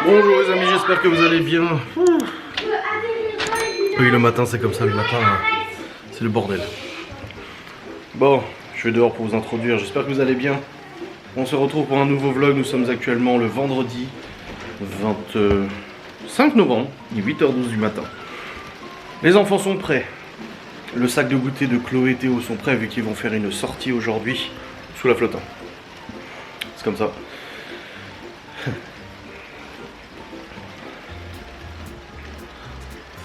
Bonjour les amis, j'espère que vous allez bien. Oui, le matin c'est comme ça, le matin c'est le bordel. Bon, je suis dehors pour vous introduire, j'espère que vous allez bien. On se retrouve pour un nouveau vlog, nous sommes actuellement le vendredi 25 novembre, il est 8h12 du matin. Les enfants sont prêts. Le sac de goûter de Chloé et Théo sont prêts vu qu'ils vont faire une sortie aujourd'hui sous la flotte. C'est comme ça.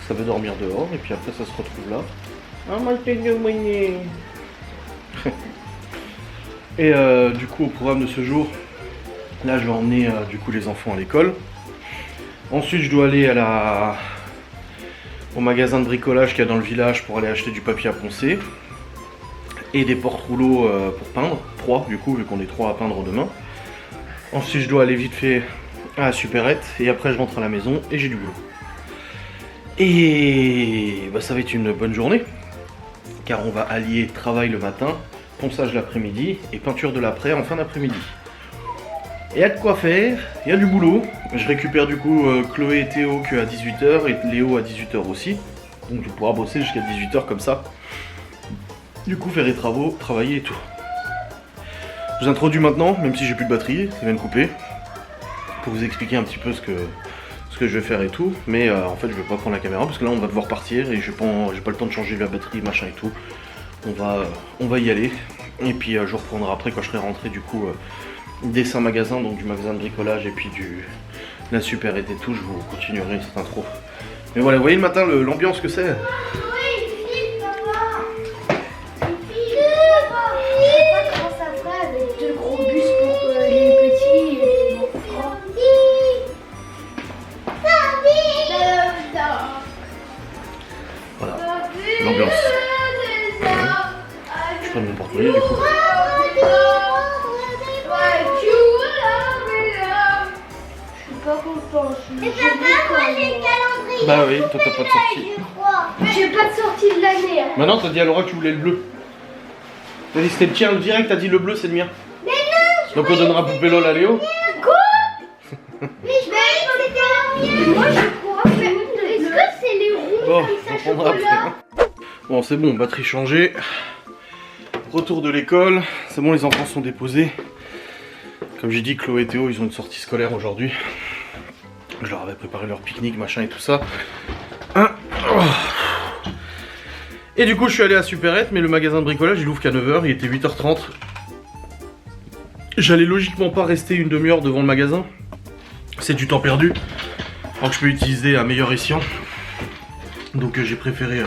Ça veut dormir dehors et puis après ça se retrouve là. Et du coup au programme de ce jour, là je vais emmener du coup les enfants à l'école. Ensuite je dois aller au magasin de bricolage qu'il y a dans le village pour aller acheter du papier à poncer. Et des porte-rouleaux pour peindre, 3 du coup vu qu'on est 3 à peindre demain. Ensuite je dois aller vite fait à la supérette et après je rentre à la maison et j'ai du boulot. Et bah, ça va être une bonne journée car on va allier travail le matin, ponçage l'après-midi et peinture de l'après en fin d'après-midi. Et il y a de quoi faire, il y a du boulot. Je récupère du coup Chloé et Théo que à 18h et Léo à 18h aussi. Donc je pourrai bosser jusqu'à 18h comme ça. Du coup faire les travaux, travailler et tout. Je vous introduis maintenant, même si j'ai plus de batterie, ça vient de couper. Pour vous expliquer un petit peu ce que je vais faire et tout, mais en fait je vais pas prendre la caméra parce que là on va devoir partir et j'ai pas le temps de changer la batterie machin et tout. On va y aller et puis je reprendrai après quand je serai rentré du coup des 5 magasins, donc du magasin de bricolage et puis de la supérette et tout. Je vous continuerai cette intro. Mais voilà, vous voyez le matin l'ambiance que c'est. L'ambiance. Je prends mon porte-monnaie du coup. Je suis pas content. Mais papa, moi j'ai le calendrier. Bah oui, toi t'as pas de sortie. J'ai pas de sortie de l'année. Maintenant t'as dit à Laura que tu voulais le bleu. T'as dit c'était le tien, le direct, t'as dit le bleu c'est le mien. Mais non. Donc on donnera poupée LOL à Léo. Quoi? Mais je vais dans les calendriers. Moi je crois. Est-ce que c'est les rouges Bon, comme on ça prendra après. chocolat? Hein. Bon c'est bon, batterie changée. Retour de l'école. C'est bon, les enfants sont déposés. Comme j'ai dit, Chloé et Théo ils ont une sortie scolaire aujourd'hui. Je leur avais préparé leur pique-nique, machin et tout ça. Hein, oh. Et du coup je suis allé à Supérette, mais le magasin de bricolage il ouvre qu'à 9h, il était 8h30. J'allais logiquement pas rester une demi-heure devant le magasin. C'est du temps perdu. Alors que je peux utiliser à meilleur escient. Donc j'ai préféré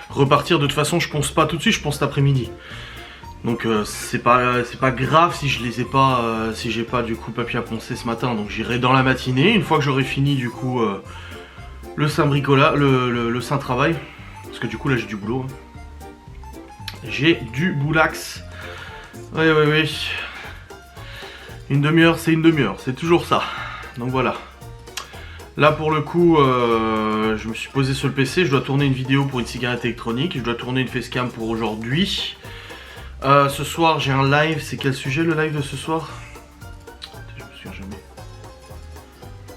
repartir. De toute façon je pense pas tout de suite, je pense cet après-midi. Donc c'est pas grave si je les ai pas, si j'ai pas du coup papier à poncer ce matin. Donc j'irai dans la matinée, une fois que j'aurai fini du coup le saint bricolage, le saint travail. Parce que du coup là j'ai du boulot. Hein. J'ai du boulax. Oui. Une demi-heure c'est une demi-heure, c'est toujours ça. Donc voilà. Là pour le coup, je me suis posé sur le PC, je dois tourner une vidéo pour une cigarette électronique, je dois tourner une facecam pour aujourd'hui. Ce soir j'ai un live, c'est quel sujet le live de ce soir? Je me souviens jamais.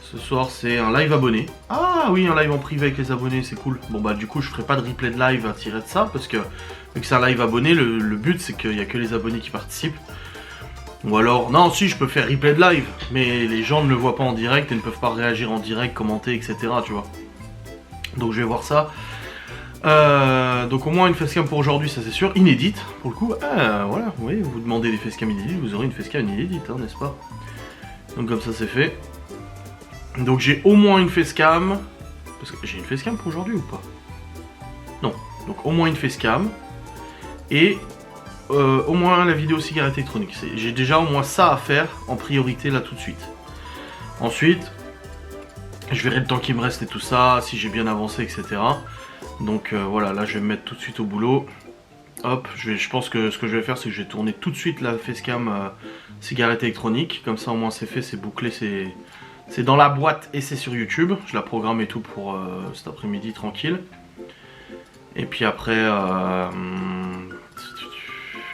Ce soir c'est un live abonné. Ah oui, un live en privé avec les abonnés, c'est cool. Bon bah du coup je ferai pas de replay de live à tirer de ça, parce que vu que c'est un live abonné, le but c'est qu'il n'y a que les abonnés qui participent. Ou alors, non si je peux faire replay de live, mais les gens ne le voient pas en direct et ne peuvent pas réagir en direct, commenter, etc. tu vois. Donc je vais voir ça. Donc au moins une facecam pour aujourd'hui, ça c'est sûr, inédite pour le coup. Voilà, vous voyez, vous demandez des facecams inédites, vous aurez une facecam inédite, hein, n'est-ce pas? Donc comme ça c'est fait. Donc j'ai au moins une facecam. Parce que j'ai une facecam pour aujourd'hui ou pas? Non, donc au moins une facecam. Et au moins la vidéo cigarette électronique. J'ai déjà au moins ça à faire en priorité là tout de suite. Ensuite, je verrai le temps qui me reste et tout ça, si j'ai bien avancé, etc. Donc voilà, là je vais me mettre tout de suite au boulot. Hop, je pense que ce que je vais faire c'est que je vais tourner tout de suite la facecam cigarette électronique. Comme ça au moins c'est fait, c'est bouclé, c'est dans la boîte et c'est sur YouTube. Je la programme et tout pour cet après-midi tranquille. Et puis après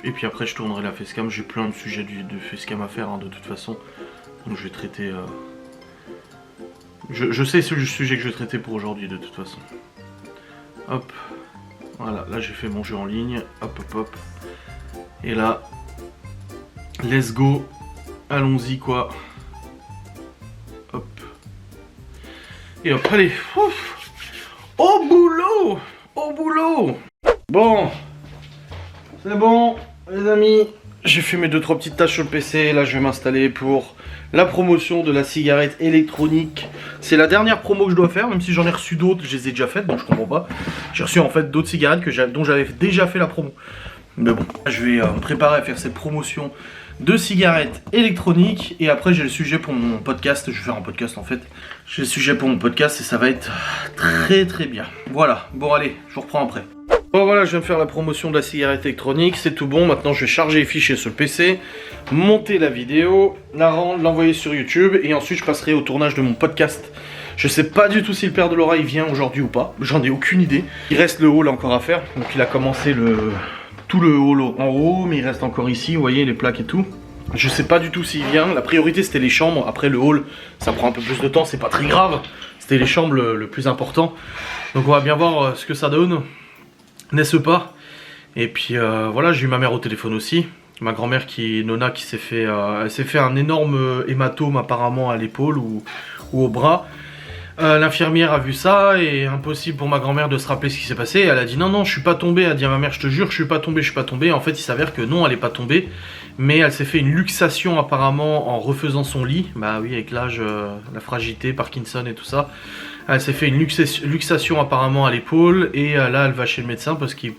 je tournerai la facecam. J'ai plein de sujets de facecam à faire hein, de toute façon. Donc je vais traiter Je sais ce sujet que je vais traiter pour aujourd'hui de toute façon. Hop. Voilà, là j'ai fait mon jeu en ligne. Hop, hop, hop. Et là, let's go. Allons-y quoi. Hop. Et hop, allez. Ouf. Au boulot. Au boulot. Bon. C'est bon, les amis. J'ai fait mes 2-3 petites tâches sur le PC. Là, je vais m'installer pour la promotion de la cigarette électronique. C'est la dernière promo que je dois faire, même si j'en ai reçu d'autres. Je les ai déjà faites, donc je comprends pas. J'ai reçu en fait d'autres cigarettes dont j'avais déjà fait la promo. Mais bon, je vais me préparer à faire cette promotion de cigarettes électroniques. Et après, j'ai le sujet pour mon podcast. Je vais faire un podcast en fait. J'ai le sujet pour mon podcast et ça va être très très bien. Voilà, bon allez, je vous reprends après. Bon voilà, je viens de faire la promotion de la cigarette électronique, c'est tout bon. Maintenant, je vais charger les fichiers sur le PC, monter la vidéo, la rendre, l'envoyer sur YouTube et ensuite je passerai au tournage de mon podcast. Je sais pas du tout si le père de Laura il vient aujourd'hui ou pas, j'en ai aucune idée. Il reste le hall encore à faire, donc il a commencé tout le hall en haut, mais il reste encore ici, vous voyez les plaques et tout. Je sais pas du tout s'il vient, la priorité c'était les chambres, après le hall ça prend un peu plus de temps, c'est pas très grave. C'était les chambres le plus important, donc on va bien voir ce que ça donne. N'est-ce pas? Et puis voilà, j'ai eu ma mère au téléphone aussi. Ma grand-mère Nona qui s'est fait, elle s'est fait un énorme hématome apparemment à l'épaule ou au bras. L'infirmière a vu ça et impossible pour ma grand-mère de se rappeler ce qui s'est passé. Elle a dit non, je suis pas tombée. Elle a dit à ma mère, je te jure, je suis pas tombée. En fait, il s'avère que non, elle est pas tombée. Mais elle s'est fait une luxation apparemment en refaisant son lit. Bah oui, avec l'âge, la fragilité, Parkinson et tout ça. Elle s'est fait une luxation apparemment à l'épaule. Et là, elle va chez le médecin parce qu'il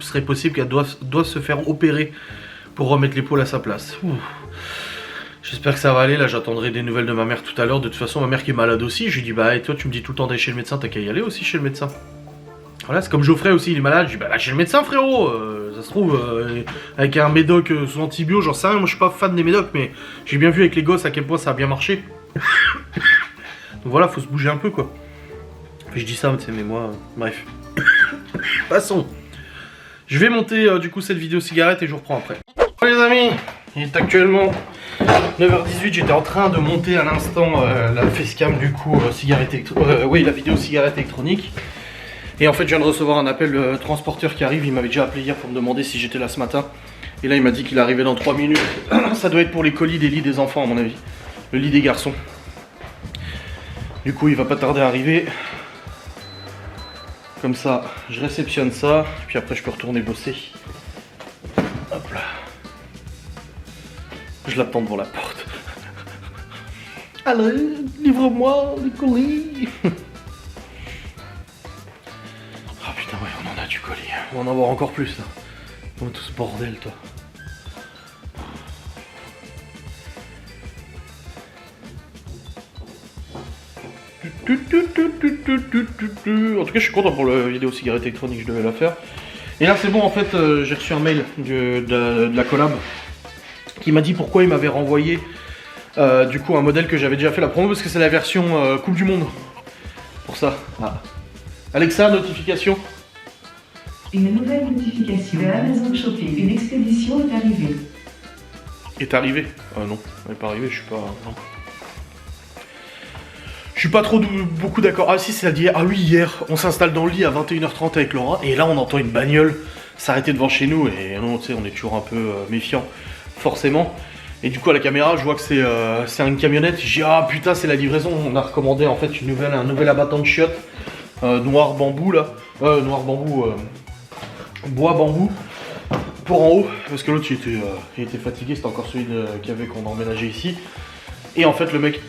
serait possible qu'elle doive se faire opérer pour remettre l'épaule à sa place. J'espère que ça va aller, là j'attendrai des nouvelles de ma mère tout à l'heure. De toute façon ma mère qui est malade aussi, je lui dis bah et toi tu me dis tout le temps d'aller chez le médecin, t'as qu'à y aller aussi chez le médecin. Voilà, c'est comme Geoffrey aussi, il est malade, je lui dis bah là chez le médecin frérot, ça se trouve avec un médoc sous antibio, j'en sais rien, moi je suis pas fan des médocs mais j'ai bien vu avec les gosses à quel point ça a bien marché. Donc voilà, faut se bouger un peu quoi. Puis je dis ça mais moi, bref. Passons. Je vais monter du coup cette vidéo cigarette et je vous reprends après. Bon les amis, il est actuellement 9h18, j'étais en train de monter à l'instant la facecam du coup la vidéo cigarette électronique. Et en fait je viens de recevoir un appel de transporteur qui arrive, il m'avait déjà appelé hier pour me demander si j'étais là ce matin. Et là il m'a dit qu'il arrivait dans 3 minutes. Ça doit être pour les colis des lits des enfants à mon avis. Le lit des garçons. Du coup il va pas tarder à arriver. Comme ça je réceptionne ça, puis après je peux retourner bosser. Hop là. Je l'attends devant la porte. Allez, livre-moi le colis. Ah putain, ouais, on en a du colis. On va en avoir encore plus là. Oh, tout ce bordel, toi. En tout cas, je suis content pour la vidéo cigarette électronique, je devais la faire. Et là, c'est bon, en fait, j'ai reçu un mail de la collab qui m'a dit pourquoi il m'avait renvoyé du coup un modèle que j'avais déjà fait la promo parce que c'est la version Coupe du Monde. Pour ça. Ah. Alexa, notification. Une nouvelle notification de Amazon Shopping. Une expédition est arrivée. Est arrivée? Ah non, elle n'est pas arrivée, je suis pas. Non. Je suis pas trop beaucoup d'accord. Ah si, c'est à dire. Ah oui, hier, on s'installe dans le lit à 21h30 avec Laura et là on entend une bagnole s'arrêter devant chez nous et non, tu sais, on est toujours un peu méfiant. Forcément, et du coup à la caméra je vois que c'est une camionnette. J'ai dit ah putain c'est la livraison, on a recommandé en fait un nouvel abattant de chiottes noir bambou là, noir bambou, bois bambou pour en haut, parce que l'autre il était fatigué, c'était encore celui qu'il y avait qu'on a emménagé ici, et en fait le mec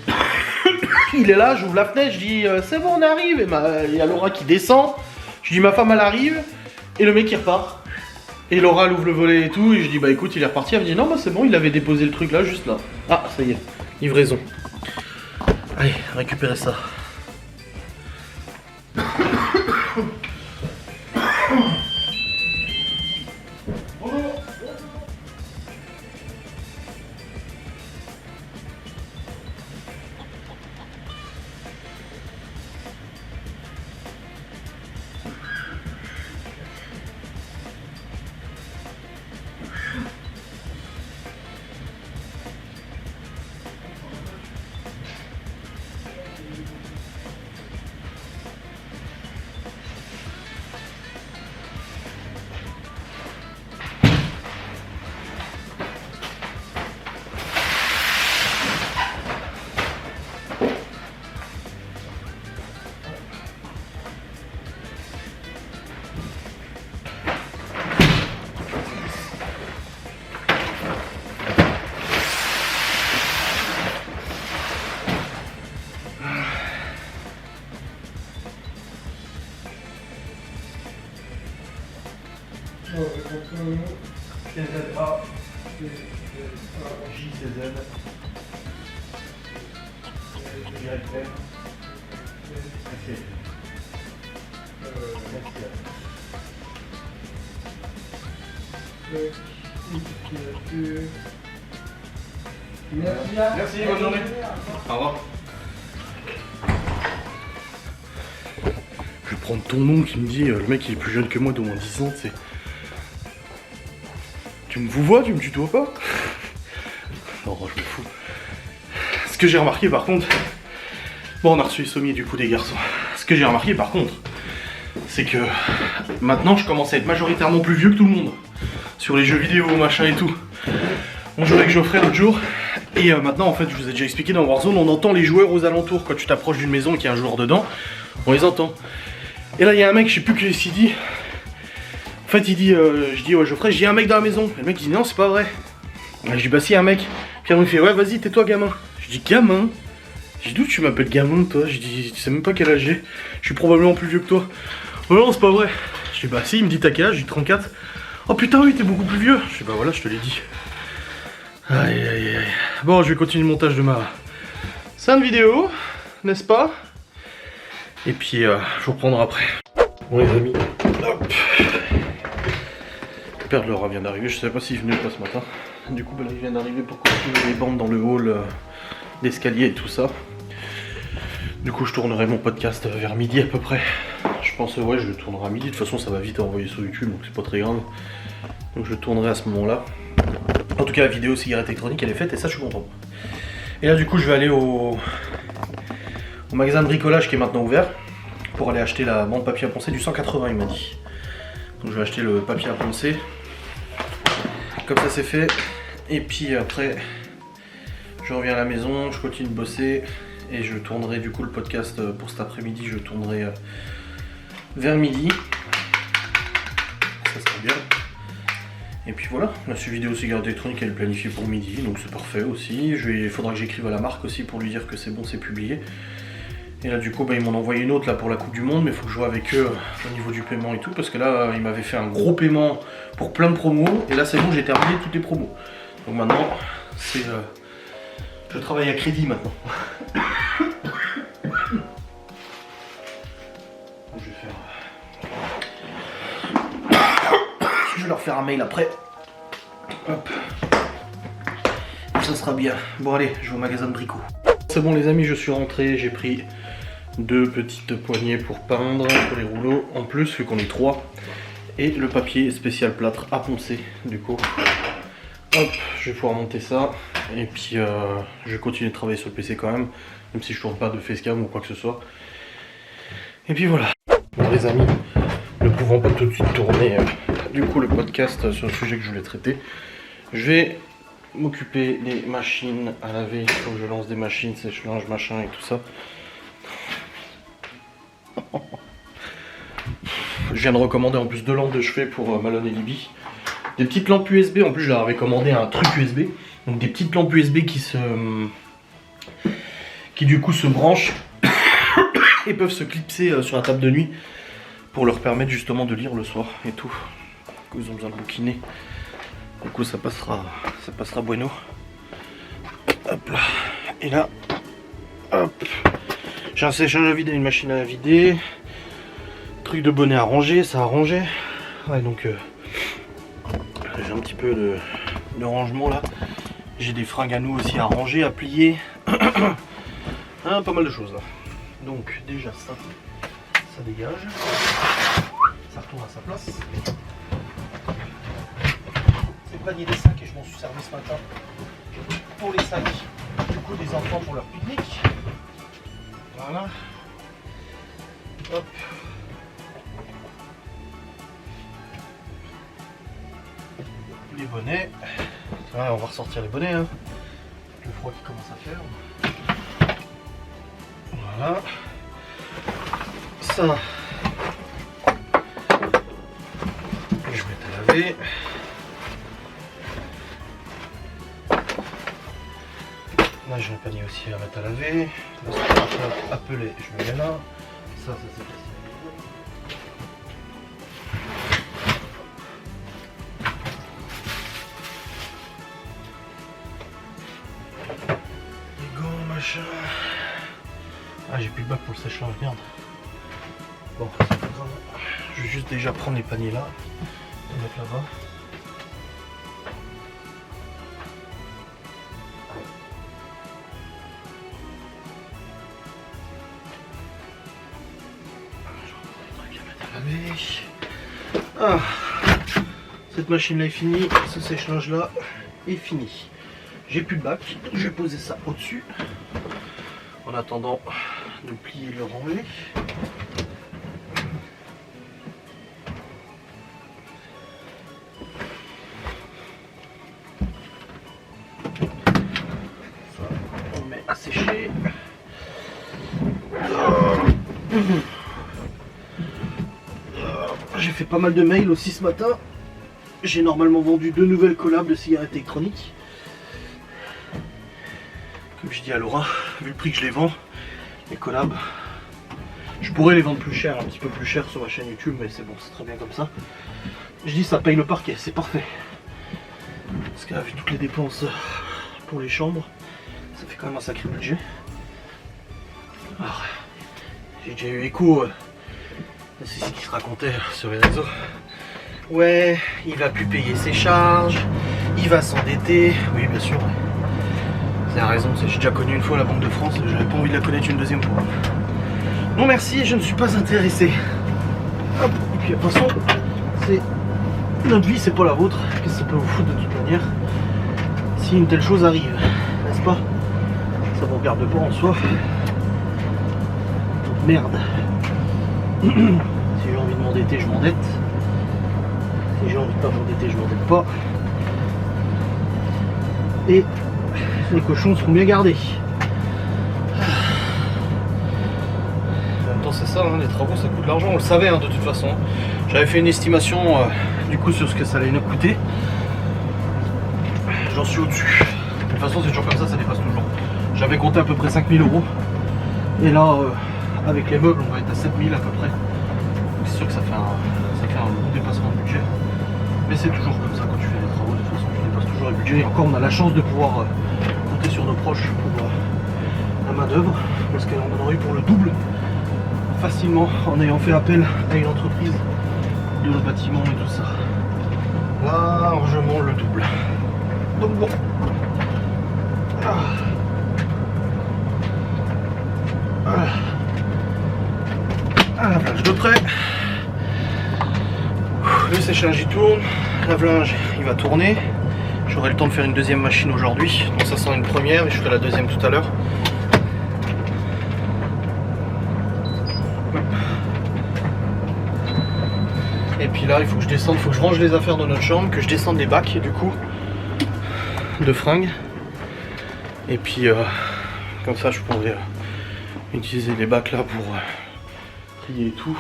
il est là, j'ouvre la fenêtre, je dis c'est bon on arrive, et il y a Laura qui descend, je dis ma femme elle arrive, et le mec il repart. Et Laura elle ouvre le volet et tout, et je dis bah écoute il est reparti, elle me dit non bah c'est bon, il avait déposé le truc là, juste là. Ah ça y est, livraison. Allez, récupérez ça. TZA, JCZ, YM, Merci, bonne journée. Au revoir. Je vais prendre ton nom qui me dit, le mec il est plus jeune que moi d'au moins 10 ans, tu sais. Tu me vois, tu me tutoies pas? Non, je me fous. Ce que j'ai remarqué par contre, bon on a reçu les sommiers du coup des garçons. Ce que j'ai remarqué par contre, c'est que maintenant je commence à être majoritairement plus vieux que tout le monde. Sur les jeux vidéo, machin et tout. On jouait avec Geoffrey l'autre jour. Et maintenant en fait je vous ai déjà expliqué dans Warzone, on entend les joueurs aux alentours. Quand tu t'approches d'une maison et qu'il y a un joueur dedans, on les entend. Et là il y a un mec, je sais plus qui s'il dit. En fait il dit, je dis ouais Geoffrey, j'ai un mec dans la maison. Et le mec il dit non c'est pas vrai. Et je dis bah si un mec. Puis il me fait ouais vas-y tais-toi gamin. Je dis gamin. Je dis d'où tu m'appelles gamin toi? Je dis tu sais même pas quel âge j'ai. Je suis probablement plus vieux que toi. Oh non c'est pas vrai. Je dis bah si, il me dit t'as quel âge? Je dis 34. Oh putain oui t'es beaucoup plus vieux. Je dis bah voilà je te l'ai dit. Aïe aïe aïe. Bon je vais continuer le montage de ma sainte vidéo, n'est-ce pas? Et puis je vous reprendrai après. Bon les amis, hop. Le père de Laura vient d'arriver, je savais pas s'il venait ou pas ce matin. Du coup bah, là il vient d'arriver pour continuer les bandes dans le hall d'escalier et tout ça. Du coup je tournerai mon podcast vers midi à peu près. Je pense ouais je le tournerai à midi, de toute façon ça va vite à envoyer sur YouTube donc c'est pas très grave. Donc je le tournerai à ce moment là. En tout cas la vidéo cigarette électronique elle est faite et ça je suis content. Et là du coup je vais aller au magasin de bricolage qui est maintenant ouvert pour aller acheter la bande papier à poncer du 180 il m'a dit. Donc je vais acheter le papier à poncer. Comme ça c'est fait. Et puis après je reviens à la maison, je continue de bosser et je tournerai du coup le podcast pour cet après-midi, je tournerai vers midi. Ça serait bien. Et puis voilà, la vidéo cigarette électronique elle est planifiée pour midi, donc c'est parfait aussi. Il faudra que j'écrive à la marque aussi pour lui dire que c'est bon, c'est publié. Et là du coup bah, ils m'ont envoyé une autre là pour la Coupe du Monde, mais il faut que je joue avec eux au niveau du paiement et tout, parce que là ils m'avaient fait un gros paiement pour plein de promos, et là c'est bon j'ai terminé toutes les promos. Donc maintenant c'est je travaille à crédit maintenant. Je vais leur faire un mail après. Hop. Ça sera bien. Bon allez, je vais au magasin de brico. C'est bon les amis, je suis rentré. J'ai pris 2 petites poignées pour peindre, pour les rouleaux. En plus, vu qu'on est 3. Et le papier spécial plâtre à poncer. Du coup, hop, je vais pouvoir monter ça. Et puis, je vais continuer de travailler sur le PC quand même. Même si je tourne pas de facecam ou quoi que ce soit. Et puis voilà. Bon les amis, ne pouvant pas tout de suite tourner du coup le podcast sur le sujet que je voulais traiter, je vais m'occuper des machines à laver. Il faut que je lance des machines, sèche-linge, machin et tout ça. Je viens de recommander en plus 2 lampes de chevet pour Malone et Libby. Des petites lampes USB, en plus je leur avais commandé un truc USB. Donc des petites lampes USB qui du coup se branchent et peuvent se clipser sur la table de nuit pour leur permettre justement de lire le soir et tout. Du coup, ils ont besoin de bouquiner. Du coup ça passera bueno. Hop là. Et là, hop. J'ai un séchage à vider, une machine à vider. Truc de bonnet à ranger, ça a rangé. Ouais donc j'ai un petit peu de rangement là. J'ai des fringues à nous aussi à ranger, à plier. Pas mal de choses là. Donc déjà ça dégage. Ça retourne à sa place. C'est le panier des sacs et je m'en suis servi ce matin pour les sacs du coup des enfants pour leur pique-nique. Voilà. Hop. Les bonnets. Ouais, on va ressortir les bonnets. Hein. Le froid qui commence à faire. Voilà. Ça. Je vais mettre à laver. Là j'ai un panier aussi à mettre à laver. Là c'est appelé, je me mets là. Ça c'est facile. Ah, j'ai plus de bac pour le sèche-linge, merde. Bon, c'est pas grave. Je vais juste déjà prendre les paniers là, les mettre là-bas. Ah, cette machine là est finie, ce sèche-linge là est fini. J'ai plus de bac, je vais poser ça au-dessus en attendant de plier et le ranger. Ça, on met à sécher. J'ai fait pas mal de mails aussi ce matin. J'ai normalement vendu 2 nouvelles collabs de cigarettes électroniques. Comme je dis à Laura, vu le prix que je les vends, les collabs, je pourrais les vendre plus cher, un petit peu plus cher sur ma chaîne YouTube, mais c'est bon, c'est très bien comme ça. Je dis ça paye le parquet, c'est parfait. Parce qu'avec toutes les dépenses pour les chambres, ça fait quand même un sacré budget. Alors, j'ai déjà eu écho. C'est ce qui se racontait sur les réseaux. Ouais, il va plus payer ses charges, il va s'endetter. Oui, bien sûr. C'est la raison, j'ai déjà connu une fois la Banque de France, j'avais pas envie de la connaître une deuxième fois. Non merci, je ne suis pas intéressé. Hop, et puis de toute façon, c'est notre vie, c'est pas la vôtre. Qu'est-ce que ça peut vous foutre de toute manière si une telle chose arrive, n'est-ce pas? Ça vous regarde pas en soi. Donc, merde. Si j'ai envie de m'endetter, je m'endette. Si j'ai envie de pas m'endetter, je m'endette pas. Et les cochons seront bien gardés. En même temps c'est ça, hein, les travaux ça coûte de l'argent, on le savait hein, de toute façon. J'avais fait une estimation du coup sur ce que ça allait nous coûter. J'en suis au-dessus. De toute façon c'est toujours comme ça dépasse toujours. J'avais compté à peu près 5000 €. Et là avec les meubles on va être à 7000 à peu près. C'est sûr que ça fait un bon dépassement de budget. Mais c'est toujours comme ça quand tu fais des travaux, de toute façon tu dépasses toujours le budget. Et encore on a la chance de pouvoir compter sur nos proches pour la main d'œuvre, parce qu'on aurait eu pour le double facilement en ayant fait appel à une entreprise de nos bâtiments et tout ça. Largement le double. Donc bon. Lave-linge de près. Le sèche-linge il tourne, lave-linge il va tourner. J'aurai le temps de faire une deuxième machine aujourd'hui, donc ça sera une première et je ferai la deuxième tout à l'heure. Et puis là il faut que je descende, il faut que je range les affaires dans notre chambre, que je descende les bacs du coup de fringues. Et puis comme ça je pourrais utiliser les bacs là pour trier et tout.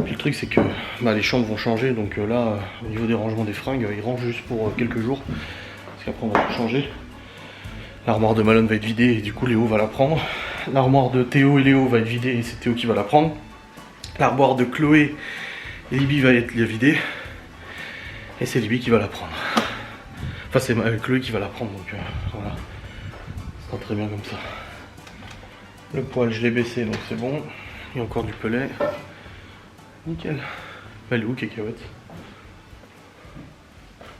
Puis le truc c'est que les chambres vont changer, donc là au niveau des rangements des fringues, ils rangent juste pour quelques jours, parce qu'après on va tout changer. L'armoire de Malone va être vidée et du coup Léo va la prendre. L'armoire de Théo et Léo va être vidée et c'est Théo qui va la prendre. L'armoire de Chloé et Libby va être vidée et c'est Libby qui va la prendre. Enfin c'est Chloé qui va la prendre, donc voilà. Ça sera très bien comme ça. Le poêle je l'ai baissé donc c'est bon. Il y a encore du pelet. Nickel. Elle est où, cacahuète?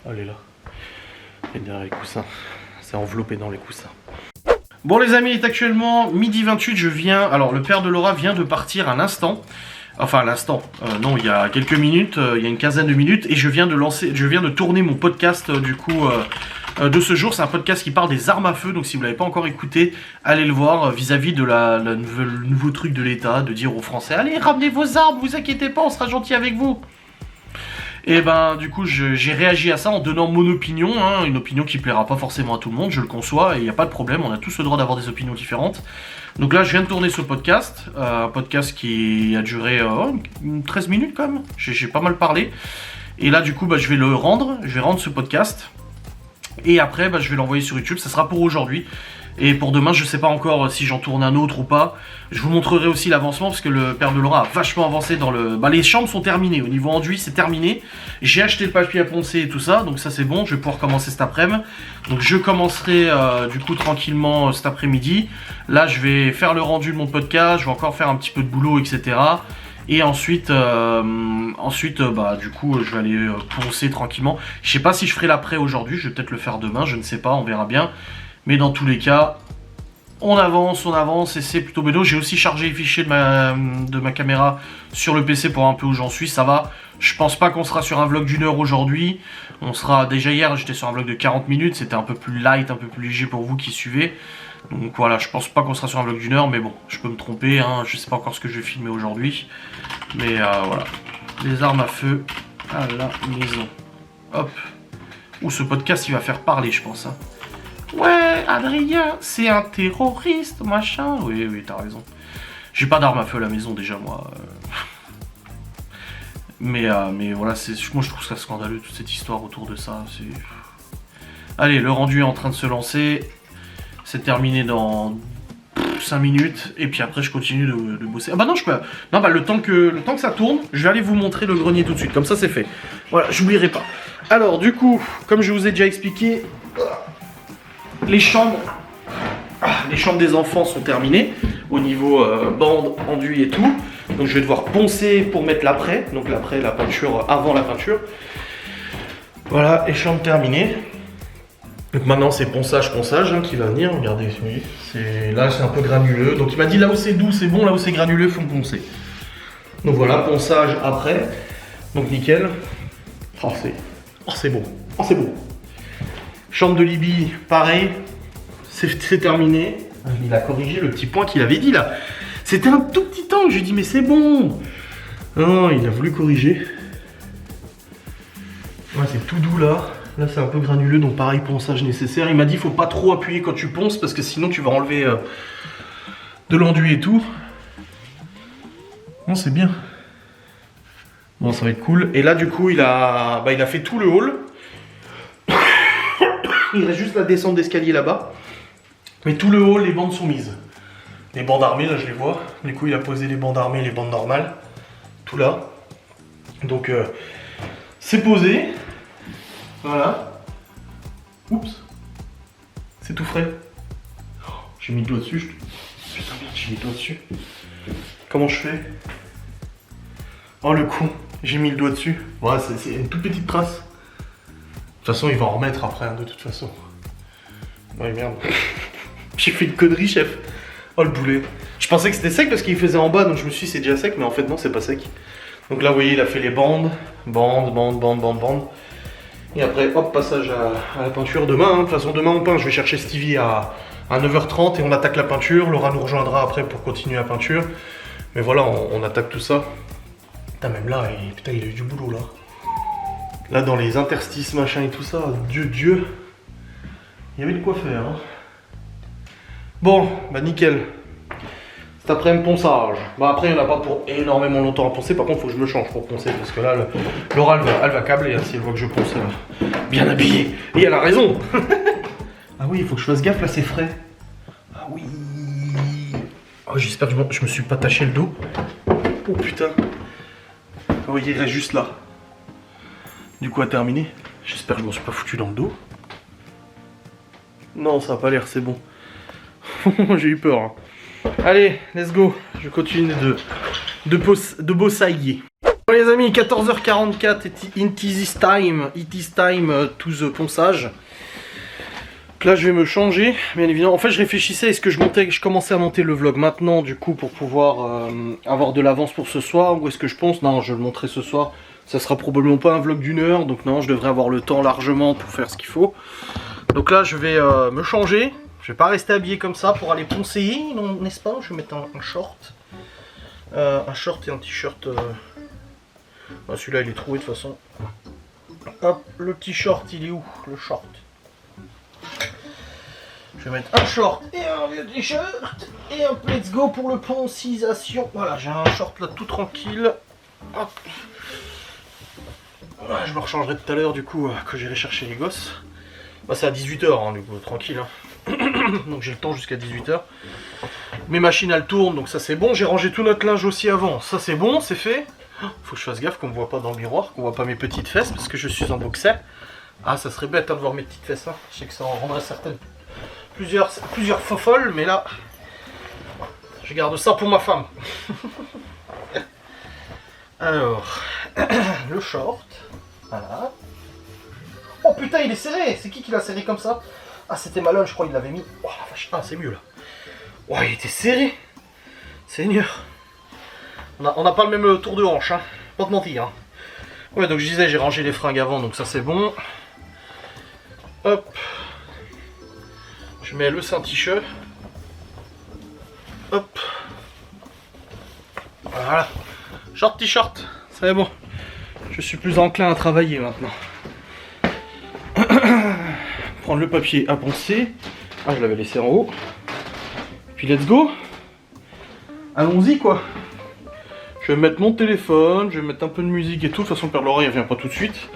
Elle est là. Elle est derrière les coussins. C'est enveloppé dans les coussins. Bon les amis, il est actuellement midi 28. Je viens... Alors le père de Laura vient de partir à l'instant. Enfin à l'instant. Non, il y a quelques minutes. Il y a une quinzaine de minutes. Et je viens de tourner mon podcast du coup... de ce jour, c'est un podcast qui parle des armes à feu, donc si vous ne l'avez pas encore écouté, allez le voir vis-à-vis de le nouveau truc de l'État, de dire aux Français, allez ramenez vos armes, vous inquiétez pas, on sera gentil avec vous. Et ben du coup j'ai réagi à ça en donnant mon opinion, hein, une opinion qui plaira pas forcément à tout le monde, je le conçois, et il n'y a pas de problème, on a tous le droit d'avoir des opinions différentes. Donc là je viens de tourner ce podcast, un podcast qui a duré 13 minutes quand même, j'ai pas mal parlé. Et là du coup je vais rendre ce podcast. Et après je vais l'envoyer sur YouTube, ça sera pour aujourd'hui. Et pour demain, je sais pas encore si j'en tourne un autre ou pas. Je vous montrerai aussi l'avancement parce que le père de Laura a vachement avancé dans le... Bah, les chambres sont terminées. Au niveau enduit, c'est terminé. J'ai acheté le papier à poncer et tout ça. Donc ça, c'est bon. Je vais pouvoir commencer cet après-midi. Donc je commencerai du coup tranquillement cet après-midi. Là, je vais faire le rendu de mon podcast. Je vais encore faire un petit peu de boulot, etc. Et ensuite, bah, du coup, je vais aller poncer tranquillement. Je sais pas si je ferai l'après aujourd'hui. Je vais peut-être le faire demain. Je ne sais pas. On verra bien. Mais dans tous les cas, on avance et c'est plutôt bédo. J'ai aussi chargé les fichiers de ma caméra sur le PC pour voir un peu où j'en suis. Ça va. Je pense pas qu'on sera sur un vlog d'1 heure aujourd'hui. On sera déjà hier, j'étais sur un vlog de 40 minutes. C'était un peu plus light, un peu plus léger pour vous qui suivez. Donc voilà, je pense pas qu'on sera sur un vlog d'1 heure. Mais bon, je peux me tromper. Hein. Je sais pas encore ce que je vais filmer aujourd'hui. Mais voilà. Les armes à feu à la maison. Hop. Ouh, ce podcast il va faire parler, je pense. Hein. Ouais, Adrien, c'est un terroriste, machin. Oui, oui, t'as raison. J'ai pas d'arme à feu à la maison déjà, moi. Mais voilà, moi je trouve ça scandaleux, toute cette histoire autour de ça. Allez, le rendu est en train de se lancer. C'est terminé dans 5 minutes. Et puis après, je continue de bosser. Ah bah non, je peux. Non, bah le temps que ça tourne, je vais aller vous montrer le grenier tout de suite. Comme ça, c'est fait. Voilà, j'oublierai pas. Alors, du coup, comme je vous ai déjà expliqué. Les chambres des enfants sont terminées au niveau bande, enduit et tout. Donc je vais devoir poncer pour mettre l'après. Donc l'après, la peinture avant la peinture. Voilà, les chambres terminées. Donc maintenant c'est ponçage hein, qui va venir. Regardez, oui, là c'est un peu granuleux. Donc il m'a dit là où c'est doux c'est bon, là où c'est granuleux faut me poncer. Donc voilà, ponçage après. Donc nickel. Oh c'est beau. Oh c'est beau. Chambre de Libye, pareil, c'est terminé. Il a corrigé le petit point qu'il avait dit là. C'était un tout petit temps que je lui ai dit mais c'est bon. Non, il a voulu corriger. Ouais, c'est tout doux là. Là c'est un peu granuleux, donc pareil, ponçage nécessaire. Il m'a dit faut pas trop appuyer quand tu ponces parce que sinon tu vas enlever de l'enduit et tout. Non, c'est bien. Bon, ça va être cool. Et là du coup il a fait tout le hall. Il reste juste la descente d'escalier là-bas. Mais tout le haut, les bandes sont mises. Les bandes armées, là je les vois. Du coup, il a posé les bandes armées et les bandes normales. Tout là. Donc, c'est posé. Voilà. Oups. C'est tout frais. Oh, j'ai mis le doigt dessus. Putain, merde, j'ai mis le doigt dessus. Comment je fais? Oh, le con. J'ai mis le doigt dessus. Voilà, c'est une toute petite trace. De toute façon, il va en remettre après, hein, de toute façon. Ouais, merde. J'ai fait une connerie, chef. Oh, le boulet. Je pensais que c'était sec parce qu'il faisait en bas, donc je me suis dit c'est déjà sec, mais en fait, non, c'est pas sec. Donc là, vous voyez, il a fait les bandes. Bandes. Et après, hop, passage à la peinture demain. Hein. De toute façon, demain, on peint. Je vais chercher Stevie à 9h30 et on attaque la peinture. Laura nous rejoindra après pour continuer la peinture. Mais voilà, on attaque tout ça. Putain, même là, putain, il a eu du boulot, là. Là, dans les interstices, machin et tout ça, Dieu, il y avait de quoi faire. Hein. Bon, bah nickel. Cet après-midi, ponçage. Bah après, il n'y en a pas pour énormément longtemps à poncer. Par contre, il faut que je me change pour poncer. Parce que là, Laura, elle va câbler. Hein, si elle voit que je ponce bien habillée. Et elle a raison. Ah oui, il faut que je fasse gaffe, là, c'est frais. Ah oui. Oh, j'espère que je me suis pas taché le dos. Oh putain. Vous voyez, il reste juste là. Du coup à terminer. J'espère que je m'en suis pas foutu dans le dos. Non, ça a pas l'air, c'est bon. J'ai eu peur. Hein. Allez, let's go. Je continue de bossailler. Bon les amis, 14h44, it is time to the ponçage. Donc là je vais me changer, bien évidemment. En fait je réfléchissais, est-ce que je commençais à monter le vlog maintenant du coup pour pouvoir avoir de l'avance pour ce soir, ou est-ce que je pense, non je vais le montrer ce soir. Ça sera probablement pas un vlog d'1 heure, donc non, je devrais avoir le temps largement pour faire ce qu'il faut. Donc là, je vais me changer. Je vais pas rester habillé comme ça pour aller poncer, n'est-ce pas? Je vais mettre un short. Un short et un t-shirt. Ah, celui-là, il est trouvé de toute façon. Hop, le petit short, il est où? Le short. Je vais mettre un short et un vieux t-shirt. Et hop, let's go pour le poncisation. Voilà, j'ai un short là tout tranquille. Hop. Ouais, je me rechangerai tout à l'heure du coup quand j'irai chercher les gosses. Bah c'est à 18h hein, du coup, tranquille. Hein. Donc j'ai le temps jusqu'à 18h. Mes machines elles tournent, donc ça c'est bon. J'ai rangé tout notre linge aussi avant. Ça c'est bon, c'est fait. Faut que je fasse gaffe qu'on me voit pas dans le miroir, qu'on voit pas mes petites fesses parce que je suis en boxer. Ah, ça serait bête hein, de voir mes petites fesses. Hein. Je sais que ça en rendrait certaines plusieurs folles, mais là, je garde ça pour ma femme. Alors, le short. Voilà. Oh putain, il est serré. C'est qui l'a serré comme ça? Ah, c'était Malone, je crois, il l'avait mis. Oh la vache, ah, c'est mieux là. Oh, il était serré. Seigneur. On n'a pas le même tour de hanche, hein. Pas te mentir. Hein. Ouais, donc je disais, j'ai rangé les fringues avant, donc ça c'est bon. Hop. Je mets le Saint-T-shirt. Hop. Voilà. Short t-shirt. C'est bon. Je suis plus enclin à travailler maintenant. Prendre le papier à poncer. Ah, je l'avais laissé en haut. Puis let's go. Allons-y quoi. Je vais mettre mon téléphone, je vais mettre un peu de musique et tout. De toute façon, le père de l'oreille, il vient pas tout de suite.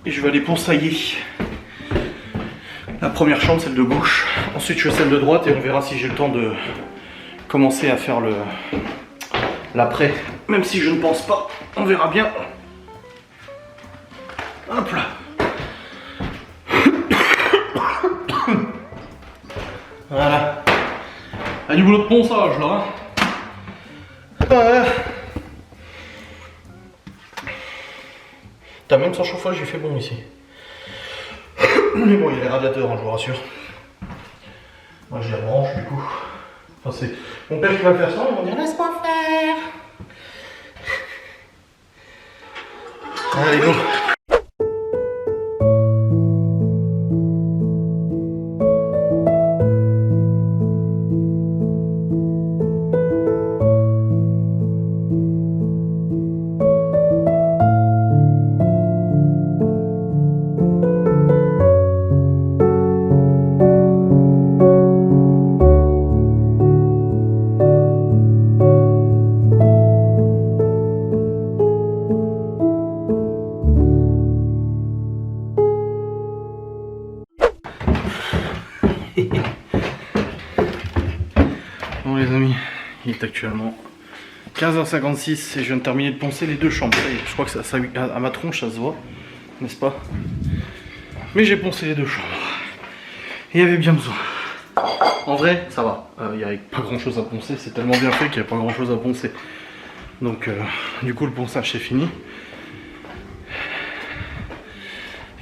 Et je vais aller ponçailler. La première chambre, celle de gauche. Ensuite, je fais celle de droite et on verra si j'ai le temps de commencer à faire l'après. Même si je ne pense pas, on verra bien. Hop là. Voilà. Il y a du boulot de ponçage là. Hein. T'as même sans chauffage, il fait bon ici. Mais bon, il y a les radiateurs, hein, je vous rassure. Moi je les branche du coup. Enfin, c'est mon père qui va faire ça, il va me dire laisse-moi faire. Allez, go. Bon les amis, il est actuellement 15h56 et je viens de terminer de poncer les deux chambres. Ça y est, je crois que ça, à ma tronche ça se voit, n'est-ce pas? Mais j'ai poncé les deux chambres. Et il y avait bien besoin. En vrai, ça va. Il n'y avait pas grand chose à poncer, c'est tellement bien fait qu'il n'y a pas grand chose à poncer. Donc du coup le ponçage c'est fini.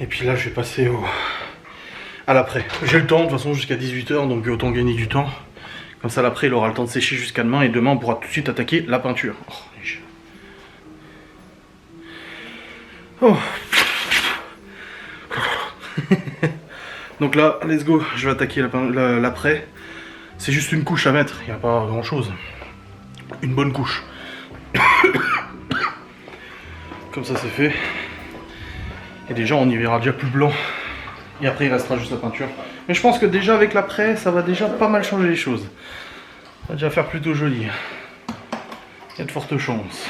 Et puis là je vais passer à l'après. J'ai le temps de toute façon jusqu'à 18h, donc autant gagner du temps. Comme ça l'après il aura le temps de sécher jusqu'à demain et demain on pourra tout de suite attaquer la peinture. Oh. Donc là, let's go, je vais attaquer l'après. C'est juste une couche à mettre, il n'y a pas grand chose. Une bonne couche. Comme ça c'est fait. Et déjà on y verra déjà plus blanc. Et après il restera juste la peinture. Mais je pense que déjà avec l'après, ça va déjà pas mal changer les choses. Ça va déjà faire plutôt joli. Il y a de fortes chances.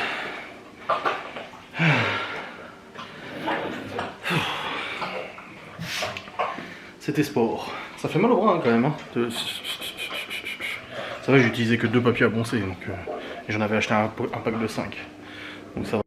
C'était sport. Ça fait mal au bras hein, quand même. Hein. Ça va, j'ai utilisé que 2 papiers à poncer. Donc, et j'en avais acheté un pack de 5. Donc ça va.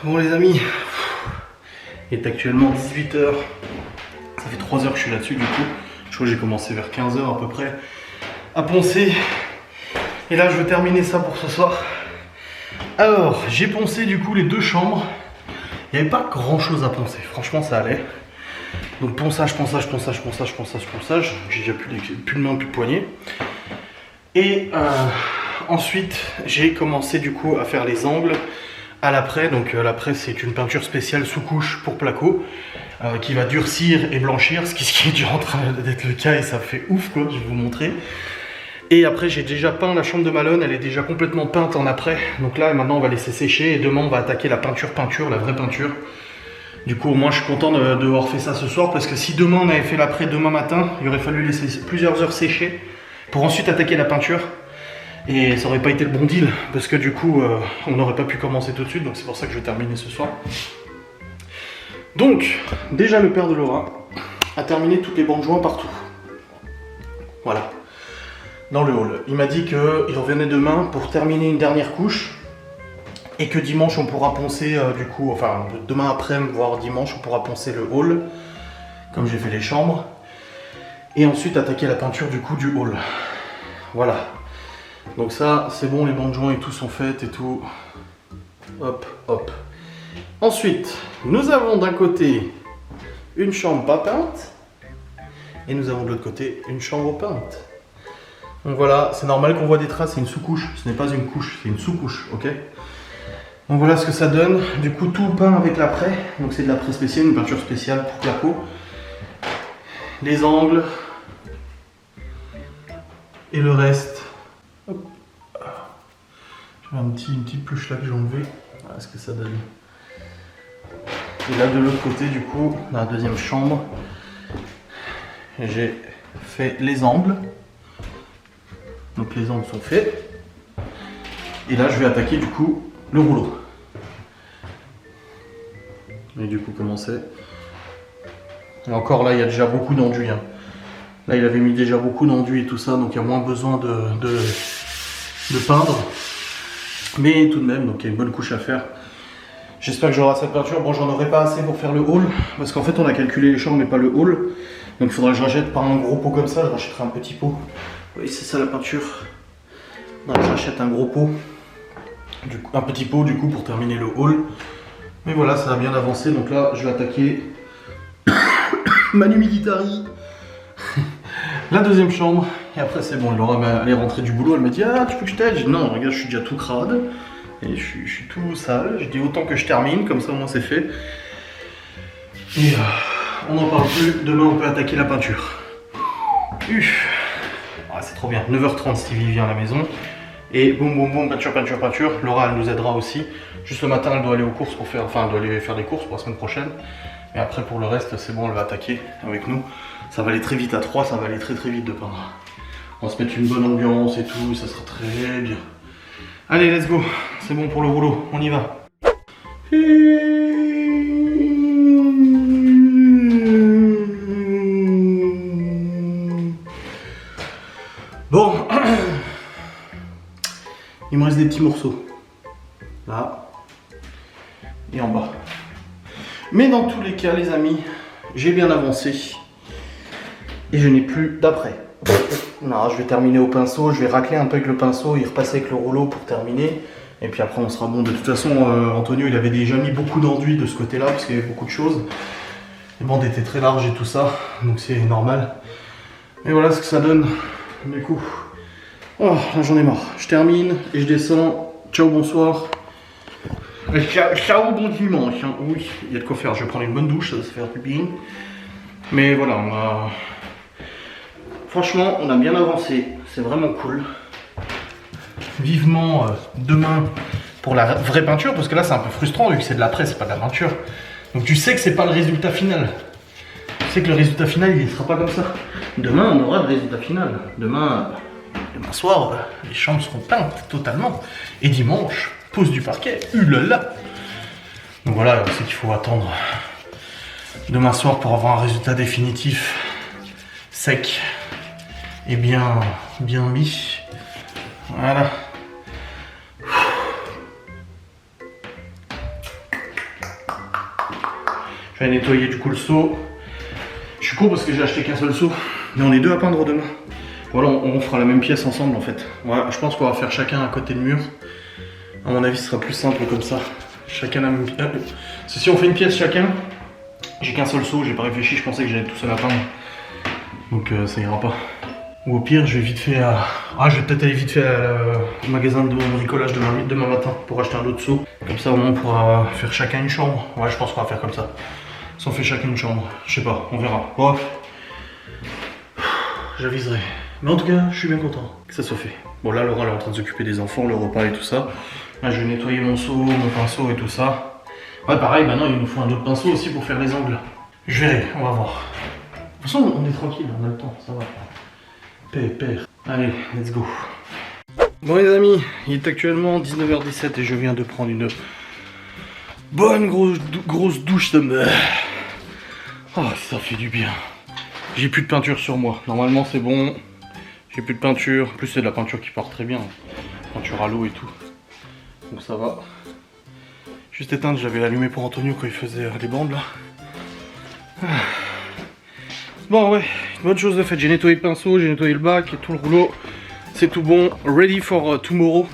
Bon les amis, il est actuellement 18h. Ça fait 3 heures que je suis là-dessus du coup. Je crois que j'ai commencé vers 15h à peu près à poncer. Et là je vais terminer ça pour ce soir. Alors j'ai poncé du coup les 2 chambres. Il n'y avait pas grand chose à poncer, franchement ça allait. Donc ponçage, ponçage, ponçage, ponçage, ponçage, ponçage. J'ai déjà plus de main, plus de poignet. Et ensuite j'ai commencé du coup à faire les angles à l'après. Donc l'après c'est une peinture spéciale sous couche pour placo qui va durcir et blanchir, ce qui est déjà en train d'être le cas et ça fait ouf quoi, je vais vous montrer. Et après j'ai déjà peint la chambre de Malone, elle est déjà complètement peinte en après. Donc là maintenant on va laisser sécher et demain on va attaquer la peinture, la vraie peinture. Du coup au moins je suis content d'avoir fait ça ce soir parce que si demain on avait fait l'après demain matin, il aurait fallu laisser plusieurs heures sécher pour ensuite attaquer la peinture. Et ça aurait pas été le bon deal parce que du coup on n'aurait pas pu commencer tout de suite, donc c'est pour ça que je vais terminer ce soir. Donc déjà le père de Laura a terminé toutes les bandes joints partout. Voilà. Dans le hall. Il m'a dit qu'il revenait demain pour terminer une dernière couche et que dimanche on pourra poncer du coup, enfin demain après, voire dimanche on pourra poncer le hall comme j'ai fait les chambres et ensuite attaquer la peinture du coup du hall. Voilà. Donc ça c'est bon, les bandes joints et tout sont faites et tout. Hop, hop. Ensuite, nous avons d'un côté une chambre pas peinte et nous avons de l'autre côté une chambre peinte. Donc voilà, c'est normal qu'on voit des traces, c'est une sous-couche, ce n'est pas une couche, c'est une sous-couche, ok? Donc voilà ce que ça donne, du coup tout peint avec l'après, donc c'est de l'après spécial, une peinture spéciale pour placo. Les angles et le reste. Hop. J'ai une petite pluche là que j'ai enlevée, voilà ce que ça donne. Et là de l'autre côté du coup, dans la deuxième chambre, j'ai fait les angles. Donc les angles sont faits. Et là je vais attaquer du coup le rouleau. Et du coup commencer. Et encore là il y a déjà beaucoup d'enduit. Hein. Là il avait mis déjà beaucoup d'enduit et tout ça, donc il y a moins besoin de peindre. Mais tout de même, donc il y a une bonne couche à faire. J'espère que j'aurai cette peinture. Bon, j'en aurai pas assez pour faire le hall, parce qu'en fait on a calculé les chambres mais pas le hall. Donc il faudra que je rachète pas un gros pot comme ça, je rachèterai un petit pot. Oui, c'est ça la peinture. Donc j'achète un gros pot, un petit pot du coup pour terminer le hall. Mais voilà, ça a bien avancé, donc là je vais attaquer Manu Militari. La deuxième chambre, et après c'est bon, Laura elle est rentrée du boulot, elle m'a dit ah tu veux que je t'aide? J'ai dit non regarde je suis déjà tout crade, et je suis tout sale, j'ai dit autant que je termine, comme ça au moins c'est fait. Et on n'en parle plus, demain on peut attaquer la peinture. Ah, c'est trop bien, 9h30 Stevie vient à la maison, et boum boum boum, peinture, peinture, peinture. Laura elle nous aidera aussi, juste le matin elle doit aller aux courses pour faire, enfin elle doit aller faire des courses pour la semaine prochaine. Et après pour le reste c'est bon, elle va attaquer avec nous. Ça va aller très vite à 3, ça va aller très vite de peindre. On va se mettre une bonne ambiance et tout, ça sera très bien. Allez, let's go, c'est bon pour le rouleau, on y va. Bon, il me reste des petits morceaux. Là et en bas. Mais dans tous les cas, les amis, j'ai bien avancé. Et je n'ai plus d'après. Non, je vais terminer au pinceau, je vais racler un peu avec le pinceau et repasser avec le rouleau pour terminer. Et puis après on sera bon. De toute façon, Antonio il avait déjà mis beaucoup d'enduit de ce côté-là parce qu'il y avait beaucoup de choses. Les bandes étaient très larges et tout ça, donc c'est normal. Et voilà ce que ça donne. Du coup, oh, là j'en ai marre. Je termine et je descends. Ciao, bonsoir. Ciao, bon dimanche. Hein. Oui, il y a de quoi faire. Je vais prendre une bonne douche, ça va se faire du bien. Mais voilà, on a... Franchement, on a bien avancé. C'est vraiment cool. Vivement demain pour la vraie peinture, parce que là c'est un peu frustrant vu que c'est de l'après, c'est pas de la peinture. Donc tu sais que c'est pas le résultat final. Tu sais que le résultat final il ne sera pas comme ça. Demain on aura le résultat final. Demain soir, les chambres seront peintes totalement. Et dimanche, pose du parquet. Ulala. Donc voilà, c'est qu'il faut attendre demain soir pour avoir un résultat définitif, sec et bien mis. Voilà. Je vais nettoyer du coup le seau. Je suis court parce que j'ai acheté qu'un seul seau. Mais on est deux à peindre demain. Voilà, on fera la même pièce ensemble en fait. Ouais, je pense qu'on va faire chacun à côté de mur. À mon avis, ce sera plus simple comme ça. Chacun la même pièce. Si on fait une pièce chacun, j'ai qu'un seul seau, j'ai pas réfléchi, je pensais que j'allais tout seul à peindre. Donc ça ira pas. Ou au pire, je vais vite fait à... Ah, je vais peut-être aller vite fait au magasin de bricolage demain matin pour acheter un autre seau. Comme ça, au moins, on pourra faire chacun une chambre. Ouais, je pense qu'on va faire comme ça. Si on fait chacun une chambre, je sais pas, on verra. Bref, j'aviserai. Mais en tout cas, je suis bien content que ça soit fait. Bon, là, Laura elle est en train de s'occuper des enfants, le repas et tout ça. Là, je vais nettoyer mon seau, mon pinceau et tout ça. Ouais, pareil, maintenant, il nous faut un autre pinceau aussi pour faire les angles. Je verrai, on va voir. De toute façon, on est tranquille, on a le temps, ça va. Pépère. Allez, let's go. Bon les amis, il est actuellement 19h17 et je viens de prendre une bonne grosse douche de mer. Oh, ça fait du bien. J'ai plus de peinture sur moi. Normalement c'est bon. J'ai plus de peinture. En plus c'est de la peinture qui part très bien. Peinture à l'eau et tout. Donc ça va. Juste éteindre, j'avais allumé pour Antonio quand il faisait les bandes là. Bon ouais, une bonne chose de faite. J'ai nettoyé le pinceau, j'ai nettoyé le bac et tout le rouleau. C'est tout bon. Ready for tomorrow.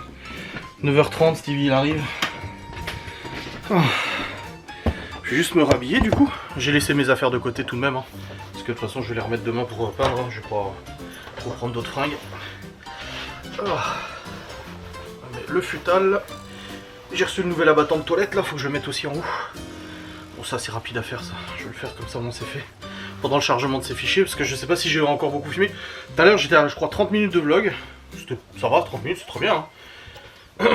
9h30, Stevie il arrive. Oh. Je vais juste me rhabiller du coup. J'ai laissé mes affaires de côté tout de même. Hein. Parce que de toute façon je vais les remettre demain pour peindre. Hein. Je vais pas reprendre d'autres fringues. Oh. Le futal. J'ai reçu le nouvel abattant de toilette là, faut que je le mette aussi en haut. Bon ça c'est rapide à faire ça. Je vais le faire comme ça, bon c'est fait. Pendant le chargement de ces fichiers, parce que je sais pas si j'ai encore beaucoup filmé. Tout à l'heure j'étais à je crois 30 minutes de vlog. Ça va, 30 minutes c'est très bien. Hein.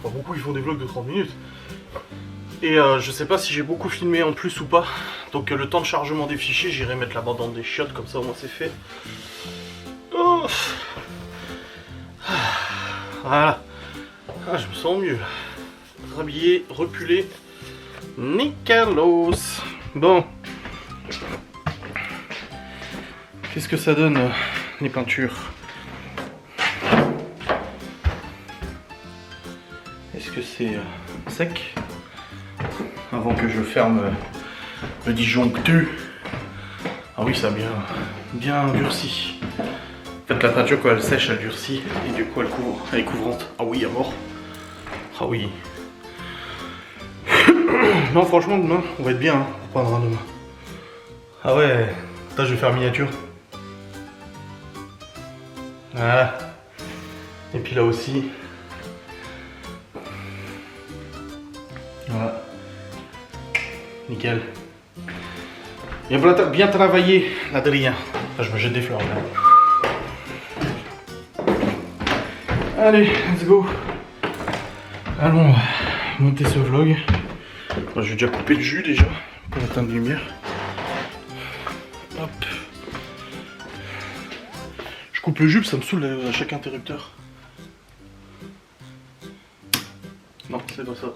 Pas beaucoup ils font des vlogs de 30 minutes. Et je sais pas si j'ai beaucoup filmé en plus ou pas. Donc le temps de chargement des fichiers, j'irai mettre la bande dans des chiottes, comme ça au moins c'est fait. Oh. Voilà. Ah, je me sens mieux là. Rhabillé, repulé. Nicalos. Bon. Qu'est-ce que ça donne les peintures? Est-ce que c'est sec? Avant que je ferme le disjonctu. Ah oui, ça a bien durci. En fait, la peinture quand elle sèche, elle durcit et du coup elle couvre, elle est couvrante. Ah oui, à mort. Ah oui. Non, franchement, demain, on va être bien hein, pour peindre demain. Ah ouais, là je vais faire miniature. Voilà. Et puis là aussi. Voilà. Nickel. Bien travaillé, l'Adrien. Enfin, je me jette des fleurs là. Allez, let's go. Allons monter ce vlog. Bon, je vais déjà couper le jus déjà pour éteindre la lumière. Hop. Je coupe le jus, ça me saoule à chaque interrupteur. Non, c'est pas ça.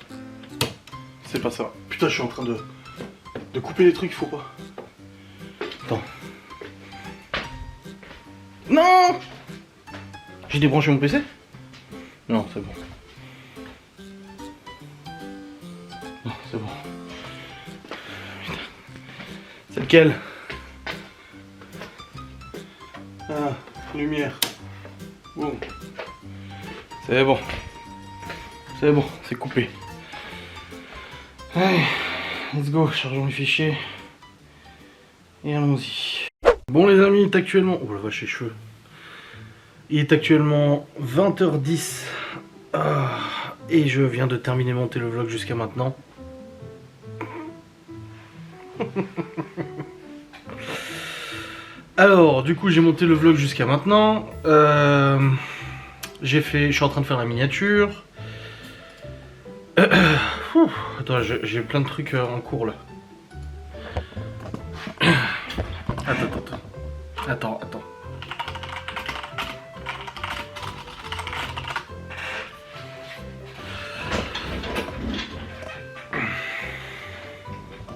C'est pas ça. Putain, je suis en train de couper les trucs, il faut pas. Attends. Non! J'ai débranché mon PC? Non, c'est bon. Non, c'est bon. Putain. C'est lequel? Ah, lumière. Bon. C'est bon. C'est bon, c'est coupé. Allez, let's go, chargeons les fichiers. Et allons-y. Bon les amis, il est actuellement... Oh la vache, les cheveux. Il est actuellement 20h10. Et je viens de terminer de monter le vlog jusqu'à maintenant. Alors, du coup, j'ai monté le vlog jusqu'à maintenant. Je suis en train de faire la miniature. Attends, j'ai plein de trucs en cours là. Attends.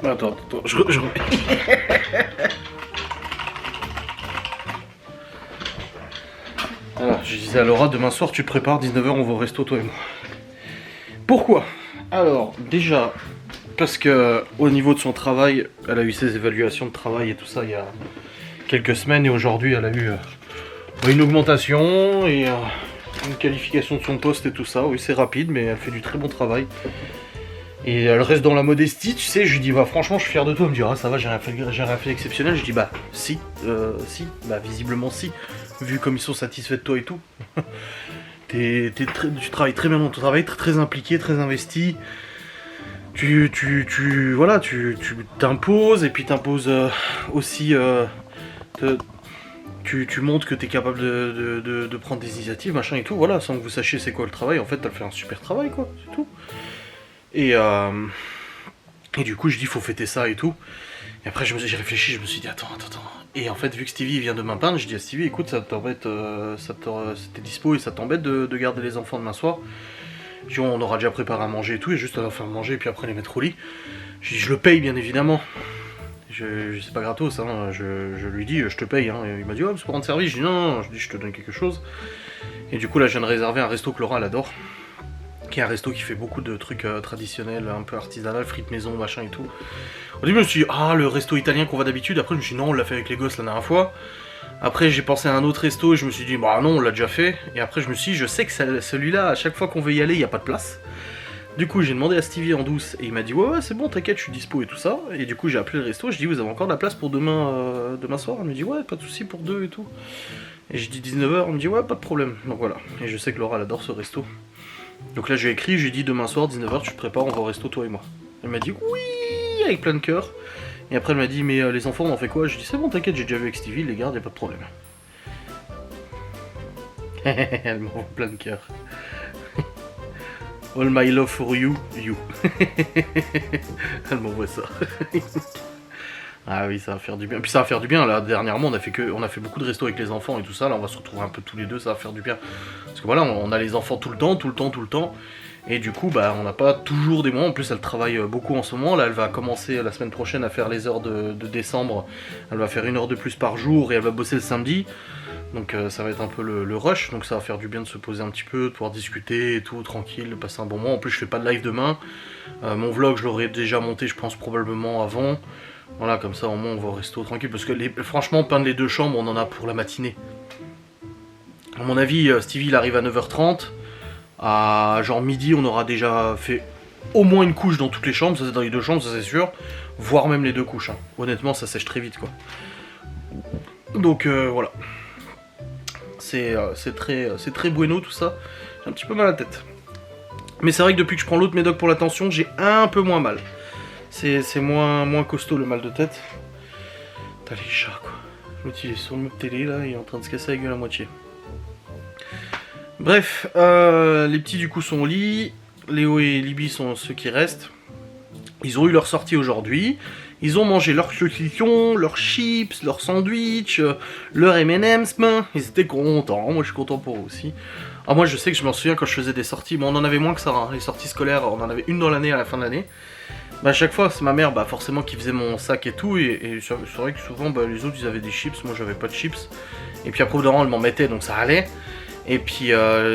Attends, je remets. Voilà, je disais à Laura, demain soir tu te prépares, 19h on va au resto toi et moi. Pourquoi? Alors, déjà, Parce que au niveau de son travail, elle a eu ses évaluations de travail et tout ça il y a quelques semaines. Et aujourd'hui, elle a eu une augmentation et une qualification de son poste et tout ça. Oui, c'est rapide, mais elle fait du très bon travail. Et elle reste dans la modestie, tu sais. Je lui dis, bah franchement, je suis fier de toi. Elle me dit, ah ça va, j'ai rien fait d'exceptionnel. Je dis, bah si, bah visiblement si. Vu comme ils sont satisfaits de toi et tout. Tu travailles très bien dans ton travail, très impliqué, très investi. Tu t'imposes et puis t'imposes aussi. Tu montres que tu es capable de prendre des initiatives, machin et tout, voilà, sans que vous sachiez c'est quoi le travail. En fait, t'as fait un super travail, quoi, c'est tout. Et du coup, je dis, faut fêter ça et tout. Et après, j'ai réfléchi, je me suis dit, attends. Et en fait, vu que Stevie vient demain peindre, je dis à Stevie, écoute, ça t'embête, c'était dispo et ça t'embête de garder les enfants demain soir. Je dis, on aura déjà préparé à manger et tout, et juste à leur faire manger et puis après les mettre au lit. Je dis, je le paye, bien évidemment. C'est pas gratos, hein. Je lui dis, je te paye, hein. Et il m'a dit, ouais, c'est pour rendre service. Je dis, non, je dis, je te donne quelque chose. Et du coup, là, je viens de réserver un resto que Laura, elle adore. Qui est un resto qui fait beaucoup de trucs traditionnels, un peu artisanal, frites maison, machin et tout. Au début, je me suis dit, ah, le resto italien qu'on va d'habitude. Après, je me suis dit, non, on l'a fait avec les gosses la dernière fois. Après, j'ai pensé à un autre resto et je me suis dit, bah non, on l'a déjà fait. Et après, je me suis dit, je sais que celui-là, à chaque fois qu'on veut y aller, il n'y a pas de place. Du coup, j'ai demandé à Stevie en douce et il m'a dit, ouais, c'est bon, t'inquiète, je suis dispo et tout ça. Et du coup, j'ai appelé le resto, je dis, vous avez encore de la place pour demain soir? Elle me dit, ouais, pas de soucis pour deux et tout. Et je dis 19h, elle me dit, ouais, pas de problème. Donc voilà. Et je sais que Laura, elle adore ce resto. Donc là, je lui ai écrit, je lui ai dit, demain soir, 19h, tu te prépares, on va au resto, toi et moi. Elle m'a dit, oui, avec plein de cœur. Et après, elle m'a dit, mais les enfants, on en fait quoi? Je lui ai dit, c'est bon, t'inquiète, j'ai déjà vu avec Stevie, les gardes, y'a pas de problème. Elle m'envoie plein de cœur. All my love for you, you. Elle m'envoie ça. Ah oui, ça va faire du bien. Puis ça va faire du bien, là, dernièrement, on a fait beaucoup de restos avec les enfants et tout ça, là, on va se retrouver un peu tous les deux, ça va faire du bien. Parce que voilà, on a les enfants tout le temps. Et du coup, bah, on n'a pas toujours des moments. En plus, elle travaille beaucoup en ce moment. Là, elle va commencer la semaine prochaine à faire les heures de décembre. Elle va faire 1 heure de plus par jour et elle va bosser le samedi. Donc ça va être un peu le rush. Donc ça va faire du bien de se poser un petit peu, de pouvoir discuter et tout, tranquille, de passer un bon moment. En plus, je fais pas de live demain. Mon vlog, je l'aurais déjà monté, je pense, probablement avant. Voilà, comme ça, au moins, on va au resto tranquille. Parce que franchement, peindre les 2 chambres, on en a pour la matinée. À mon avis, Stevie, il arrive à 9h30. À genre midi, on aura déjà fait au moins une couche dans toutes les chambres, ça c'est dans les 2 chambres, ça c'est sûr, voire même les 2 couches. Hein. Honnêtement, ça sèche très vite, quoi. Donc voilà, c'est très bueno tout ça. J'ai un petit peu mal à la tête, mais c'est vrai que depuis que je prends l'autre médoc pour la tension, j'ai un peu moins mal. C'est moins costaud le mal de tête. T'as les chats, quoi. L'autre il est sur le meuble télé là, il est en train de se casser la gueule à moitié. Bref, les petits du coup sont au lit, Léo et Libby sont ceux qui restent. Ils ont eu leur sortie aujourd'hui, ils ont mangé leur saucisson, leurs chips, leur sandwich, leur M&M's, ils étaient contents, moi je suis content pour eux aussi. Ah, moi je sais que je m'en souviens quand je faisais des sorties, bon on en avait moins que ça, hein. Les sorties scolaires, on en avait une dans l'année à la fin de l'année. Bah à chaque fois c'est ma mère forcément qui faisait mon sac et tout, et c'est vrai que souvent les autres ils avaient des chips, moi j'avais pas de chips. Et puis après au bout d'un moment elle m'en mettait donc ça allait. Et puis, tu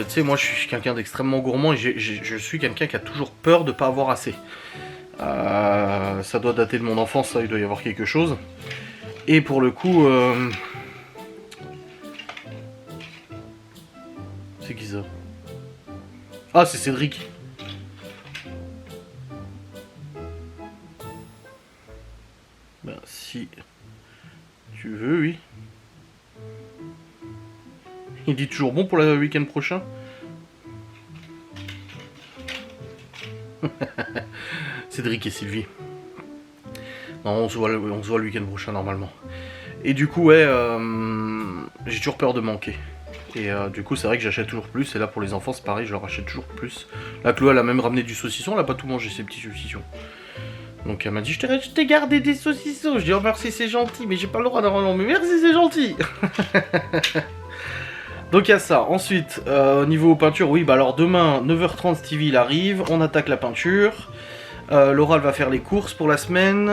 sais, moi je suis quelqu'un d'extrêmement gourmand et je suis quelqu'un qui a toujours peur de pas avoir assez. Ça doit dater de mon enfance, ça, il doit y avoir quelque chose. Et pour le coup... C'est qui ça? Ah, c'est Cédric. Ben, si tu veux, oui. Il dit toujours bon pour le week-end prochain. Cédric et Sylvie. Non, on se voit le week-end prochain normalement. Et du coup, ouais, j'ai toujours peur de manquer. Et du coup, c'est vrai que j'achète toujours plus. Et là, pour les enfants, c'est pareil, je leur achète toujours plus. Là, Chloé, elle a même ramené du saucisson. Elle a pas tout mangé, ses petits saucissons. Donc, elle m'a dit, je t'ai gardé des saucissons. Je dis, oh merci, c'est gentil. Mais j'ai pas le droit d'avoir non, mais merci, c'est gentil. Donc il y a ça. Ensuite, niveau peinture, oui, bah alors demain, 9h30, Stevie il arrive, on attaque la peinture. Laura elle va faire les courses pour la semaine.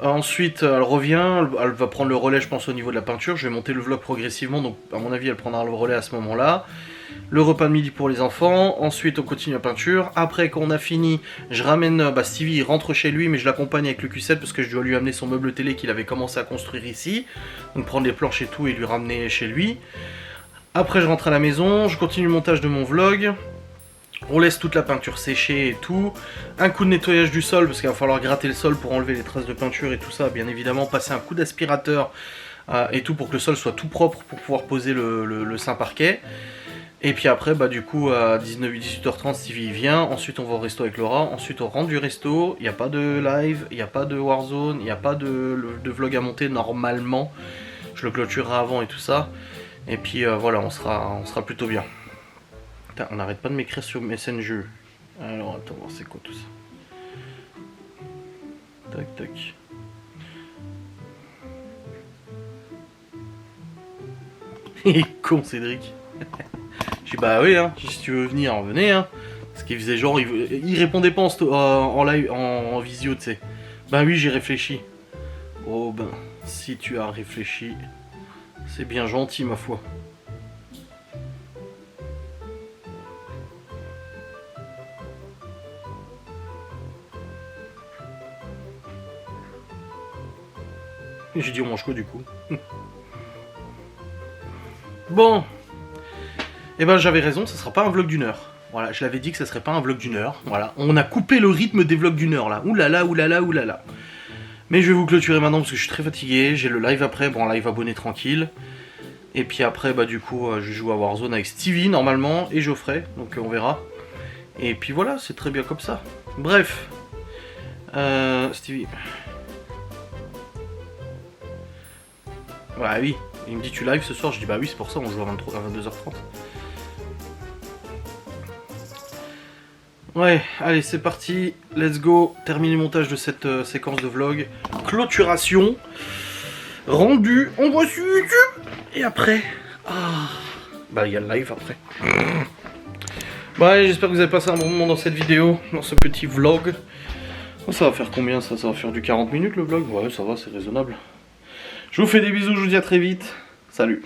Ensuite, elle revient, elle va prendre le relais, je pense, au niveau de la peinture. Je vais monter le vlog progressivement, donc à mon avis, elle prendra le relais à ce moment-là. Le repas de midi pour les enfants, ensuite on continue la peinture. Après qu'on a fini, je ramène Stevie, il rentre chez lui, mais je l'accompagne avec le Q7 parce que je dois lui amener son meuble télé qu'il avait commencé à construire ici. Donc prendre les planches et tout et lui ramener chez lui. Après je rentre à la maison, je continue le montage de mon vlog. On laisse toute la peinture sécher et tout. Un coup de nettoyage du sol parce qu'il va falloir gratter le sol pour enlever les traces de peinture et tout ça. Bien évidemment, passer un coup d'aspirateur et tout pour que le sol soit tout propre pour pouvoir poser le saint parquet. Et puis après, du coup, à 18h30, Stevie vient. Ensuite, on va au resto avec Laura. Ensuite, on rentre du resto. Il n'y a pas de live, il n'y a pas de Warzone, il n'y a pas de vlog à monter normalement. Je le clôturerai avant et tout ça. Et puis voilà, on sera plutôt bien. Putain, on n'arrête pas de m'écrire sur Messenger. Alors, attends, voir c'est quoi tout ça. Tac, tac. Il est con, Cédric. Je dis bah oui, hein, si tu veux venir, venez. Hein. Parce qu'il faisait genre, il répondait pas en live, en visio, tu sais. Bah oui, j'ai réfléchi. Oh ben, si tu as réfléchi, c'est bien gentil, ma foi. J'ai dit on mange quoi du coup? Bon. Et ben j'avais raison, ça sera pas un vlog d'une heure. Voilà, je l'avais dit que ça serait pas un vlog d'une heure. Voilà, on a coupé le rythme des vlogs d'une heure là. Oulala, oulala, oulala. Mais je vais vous clôturer maintenant parce que je suis très fatigué. J'ai le live après, bon live abonné tranquille. Et puis après, du coup, je joue à Warzone avec Stevie normalement et Geoffrey. Donc on verra. Et puis voilà, c'est très bien comme ça. Bref. Stevie. Bah oui, il me dit tu live ce soir, je dis bah oui c'est pour ça on joue à 22h30. Ouais, allez c'est parti, let's go, terminer le montage de cette séquence de vlog. Clôturation, rendu, on voit sur YouTube. Et après, il y a le live après. Bon allez, j'espère que vous avez passé un bon moment dans cette vidéo, dans ce petit vlog. Ça va faire combien ça? Ça va faire du 40 minutes le vlog? Ouais ça va, c'est raisonnable. Je vous fais des bisous, je vous dis à très vite. Salut.